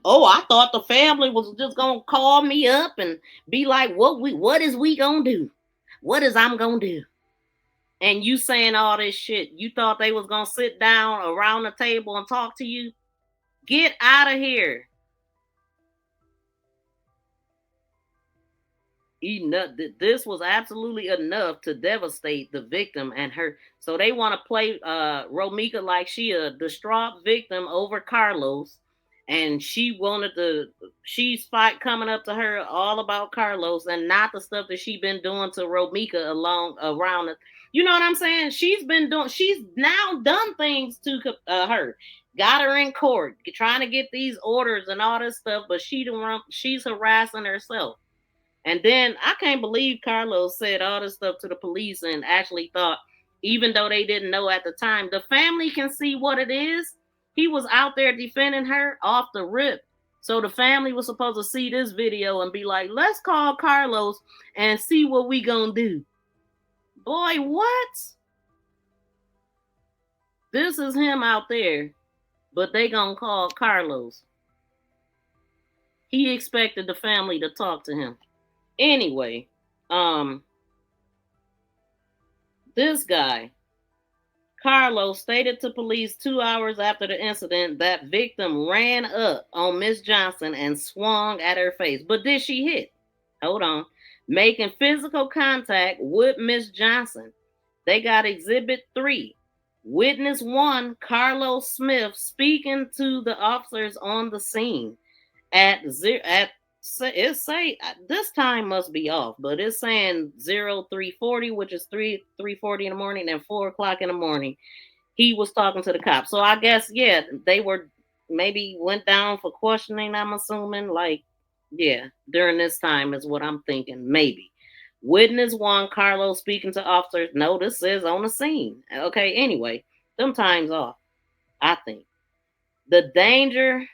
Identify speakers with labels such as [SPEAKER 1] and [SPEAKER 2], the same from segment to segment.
[SPEAKER 1] Oh, I thought the family was just gonna call me up and be like, what is we gonna do? What is I'm gonna do? And you saying all this shit. You thought they was gonna sit down around the table and talk to you? Get out of here. Enough. This was absolutely enough to devastate the victim and her. So they want to play Romeca like she a distraught victim over Carlos, and she's fight coming up to her all about Carlos and not the stuff that she been doing to Romeca along around it. You know what I'm saying? She's now done things to her. Got her in court, trying to get these orders and all this stuff, but she's harassing herself. And then I can't believe Carlos said all this stuff to the police and actually thought, even though they didn't know at the time, the family can see what it is. He was out there defending her off the rip. So the family was supposed to see this video and be like, let's call Carlos and see what we gonna do. Boy, what? This is him out there, but they gonna call Carlos. He expected the family to talk to him. Anyway, this guy, Carlos, stated to police 2 hours after the incident that victim ran up on Miss Johnson and swung at her face. But did she hit? Hold on. Making physical contact with Miss Johnson. They got Exhibit 3. Witness 1, Carlos Smith, speaking to the officers on the scene at it say this time must be off, but it's saying 0340, which is 3:40 in the morning and 4 o'clock in the morning. He was talking to the cops. So I guess they were maybe went down for questioning, I'm assuming. Like, during this time is what I'm thinking. Maybe. Witness 1, Carlos speaking to officers. No, this is on the scene. Okay, anyway, them times off, I think. The danger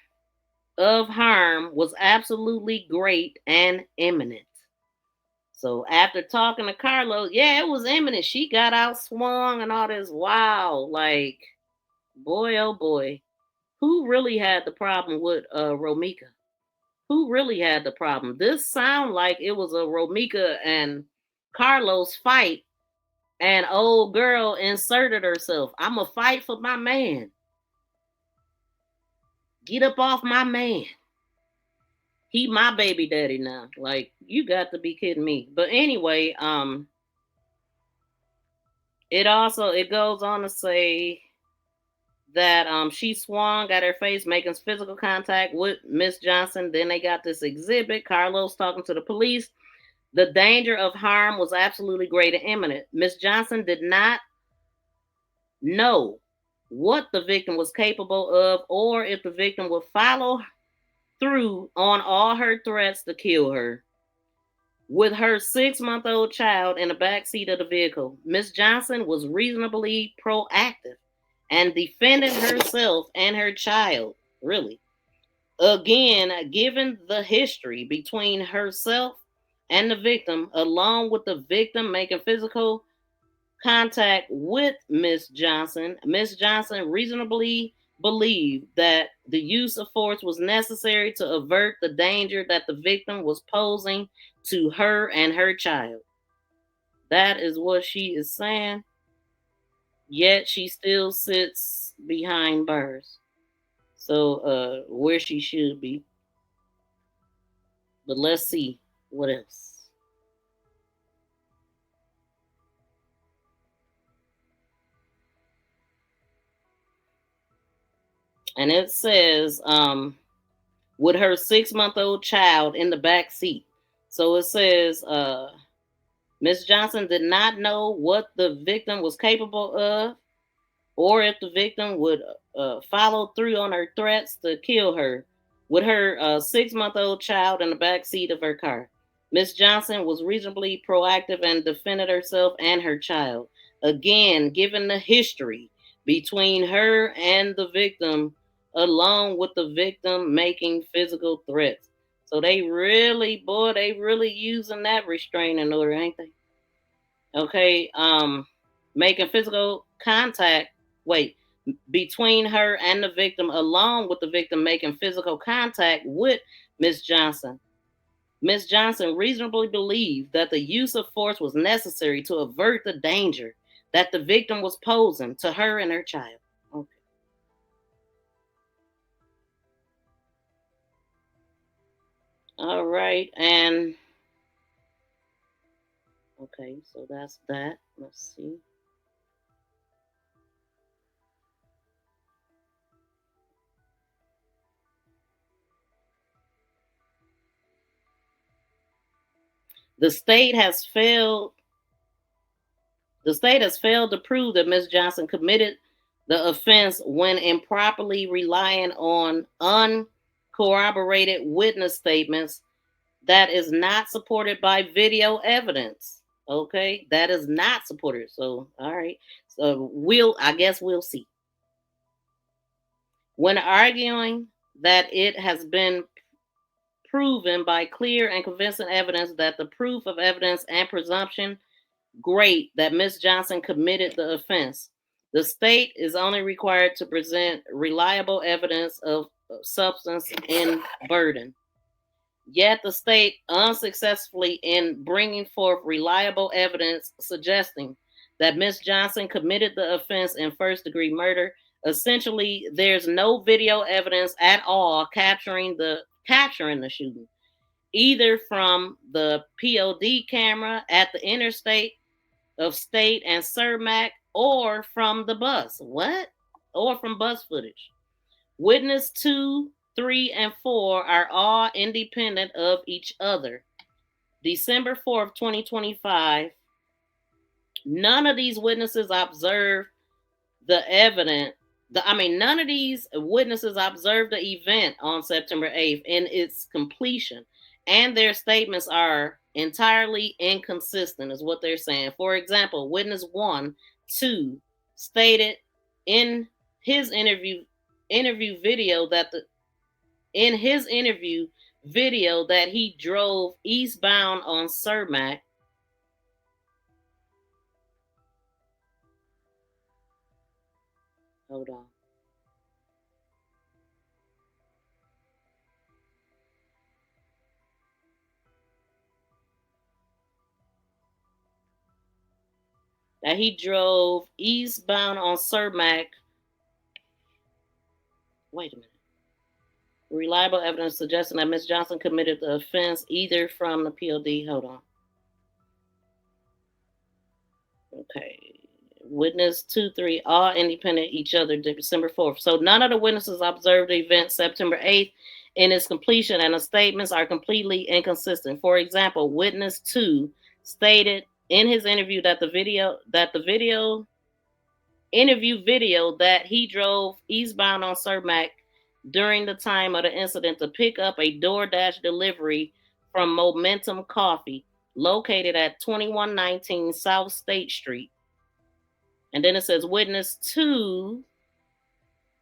[SPEAKER 1] of harm was absolutely great and imminent. So after talking to Carlos, it was imminent. She got out swung and all this. Wow, like, boy, oh boy, who really had the problem with Romeca? Who really had the problem? This sound like it was a Romeca and Carlos fight, and old girl inserted herself. I'ma fight for my man. Get up off my man. He my baby daddy now. Like, you got to be kidding me. But anyway, it goes on to say that she swung at her face, making physical contact with Miss Johnson. Then they got this exhibit, Carlos talking to the police. The danger of harm was absolutely great and imminent. Miss Johnson did not know what the victim was capable of or if the victim would follow through on all her threats to kill her. With her 6-month-old child in the back seat of the vehicle, Miss Johnson was reasonably proactive and defended herself and her child. Really. Again, given the history between herself and the victim, along with the victim making physical contact with Miss Johnson reasonably believed that the use of force was necessary to avert the danger that the victim was posing to her and her child. That is what she is saying. Yet she still sits behind bars. So where she should be. But let's see what else. And it says, with her 6-month-old child in the back seat. So it says, Miss Johnson did not know what the victim was capable of, or if the victim would follow through on her threats to kill her with her 6-month-old child in the back seat of her car. Miss Johnson was reasonably proactive and defended herself and her child. Again, given the history between her and the victim, along with the victim making physical threats. So they really using that restraining order, ain't they? Okay, making physical contact. Wait, between her and the victim, along with the victim making physical contact with Miss Johnson. Miss Johnson reasonably believed that the use of force was necessary to avert the danger that the victim was posing to her and her child. Okay. All right. And okay, so that's that. Let's see. The state has failed The state has failed to prove that Ms. Johnson committed the offense when improperly relying on uncorroborated witness statements that is not supported by video evidence. Okay, that is not supported. So, all right. So, I guess we'll see. When arguing that it has been proven by clear and convincing evidence that the proof of evidence and presumption great that Ms. Johnson committed the offense. The state is only required to present reliable evidence of substance and burden. Yet the state unsuccessfully in bringing forth reliable evidence suggesting that Ms. Johnson committed the offense in first degree murder. Essentially, there's no video evidence at all capturing the shooting, either from the POD camera at the interstate of State and Cermak or from the bus. What? Or from bus footage. Witness 2, 3, and 4 are all independent of each other. December 4th, 2025, none of these witnesses observed the evidence. None of these witnesses observed the event on September 8th in its completion, and their statements are entirely inconsistent, is what they're saying. For example, witness 1, 2 stated in his interview video that he drove eastbound on Cermak. Hold on. That he drove eastbound on Cermak. Wait a minute. Reliable evidence suggesting that Ms. Johnson committed the offense either from the POD. Hold on. Okay. Witness 2, 3, all independent each other December 4th. So none of the witnesses observed the event September 8th in its completion, and the statements are completely inconsistent. For example, witness 2 stated in his interview that the video that he drove eastbound on Cermak during the time of the incident to pick up a DoorDash delivery from Momentum Coffee, located at 2119 South State Street. And then it says witness 2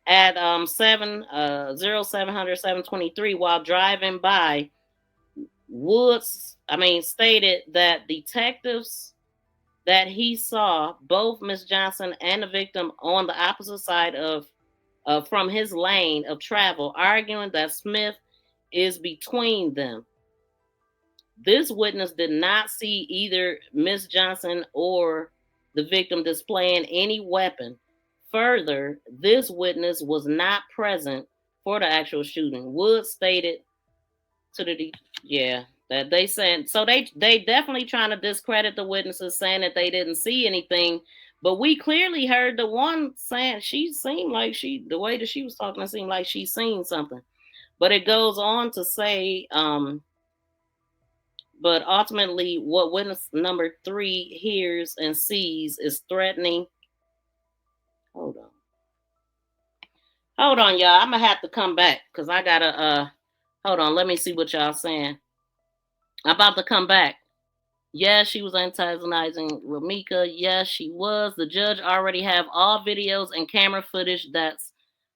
[SPEAKER 1] at 723 while driving by stated that detectives that he saw both Miss Johnson and the victim on the opposite side of from his lane of travel, arguing that Smith is between them. This witness did not see either Miss Johnson or the victim displaying any weapon. Further, this witness was not present for the actual shooting. Wood stated to the that they said, so they definitely trying to discredit the witnesses, saying that they didn't see anything. But we clearly heard the one saying she seemed like the way that she was talking, it seemed like she seen something. But it goes on to say, but ultimately, what witness number 3 hears and sees is threatening. Hold on, y'all. I'm gonna have to come back because I gotta hold on. Let me see what y'all saying. I'm about to come back. Yes, she was antagonizing Romeca. Yes, she was. The judge already have all videos and camera footage. That's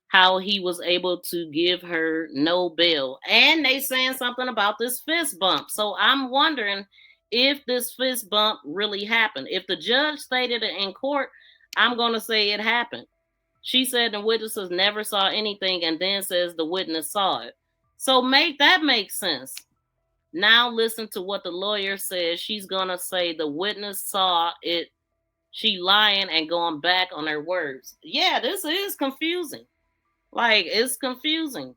[SPEAKER 1] how he was able to give her no bail. And they saying something about this fist bump. So I'm wondering if this fist bump really happened. If the judge stated it in court, I'm going to say it happened. She said the witnesses never saw anything and then says the witness saw it. So make that make sense. Now listen to what the lawyer says. She's going to say the witness saw it. She lying and going back on her words. Yeah, this is confusing. Like, it's confusing.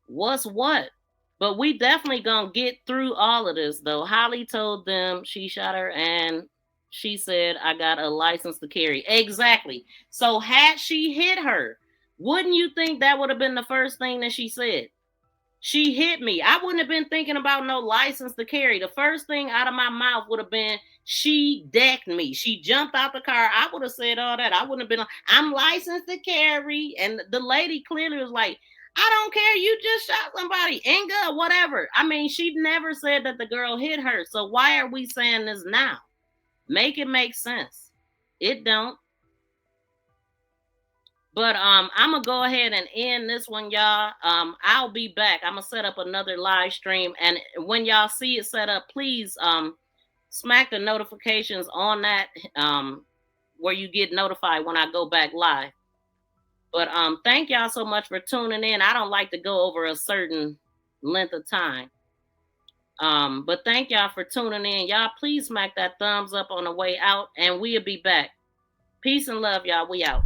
[SPEAKER 1] What's what? But we definitely gonna get through all of this though. Holly told them she shot her and she said, I got a license to carry. Exactly. So had she hit her, wouldn't you think that would have been the first thing that she said? She hit me. I wouldn't have been thinking about no license to carry. The first thing out of my mouth would have been, she decked me. She jumped out the car. I would have said all that. I wouldn't have been like, I'm licensed to carry. And the lady clearly was like, I don't care. You just shot somebody. Inga, whatever. I mean, she never said that the girl hit her. So why are we saying this now? Make it make sense. It don't. But I'm gonna go ahead and end this one, y'all. I'll be back. I'm gonna set up another live stream, and when y'all see it set up, please smack the notifications on that where you get notified when I go back live. But thank y'all so much for tuning in. I don't like to go over a certain length of time. But thank y'all for tuning in. Y'all please smack that thumbs up on the way out, and we'll be back. Peace and love, y'all. We out.